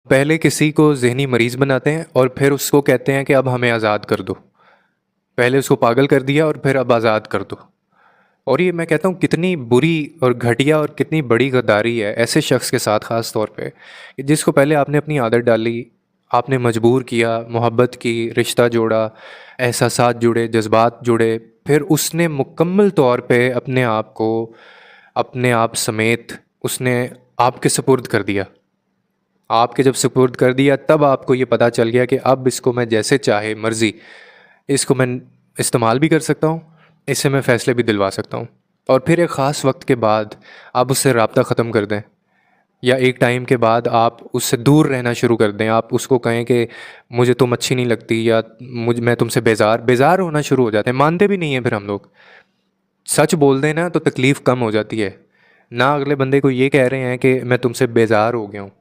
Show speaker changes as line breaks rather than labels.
पहले किसी को ज़हनी मरीज़ बनाते हैं और फिर उसको कहते हैं कि अब हमें आज़ाद कर दो। पहले उसको पागल कर दिया और फिर अब आज़ाद कर दो। और ये मैं कहता हूँ कितनी बुरी और घटिया और कितनी बड़ी गद्दारी है ऐसे शख्स के साथ, ख़ास तौर पे कि जिसको पहले आपने अपनी आदत डाली, आपने मजबूर किया, मोहब्बत की, रिश्ता जोड़ा, एहसासात जुड़े, जज्बात जुड़े, फिर उसने मुकम्मल तौर पे अपने आप को, अपने आप समेत उसने आपके सुपुर्द कर दिया। आपके जब सुपुर्द कर दिया तब आपको ये पता चल गया कि अब इसको मैं जैसे चाहे मर्ज़ी इसको मैं इस्तेमाल भी कर सकता हूँ, इससे मैं फ़ैसले भी दिलवा सकता हूँ। और फिर एक ख़ास वक्त के बाद आप उससे रब्ता ख़त्म कर दें, या एक टाइम के बाद आप उससे दूर रहना शुरू कर दें। आप उसको कहें कि मुझे तुम अच्छी नहीं लगती, या मैं तुमसे बेज़ार बेज़ार होना शुरू हो जाते हैं। मानते भी नहीं हैं फिर हम लोग। सच बोल दें ना तो तकलीफ़ कम हो जाती है। ना अगले बंदे को ये कह रहे हैं कि मैं तुमसे बेज़ार हो गया हूँ,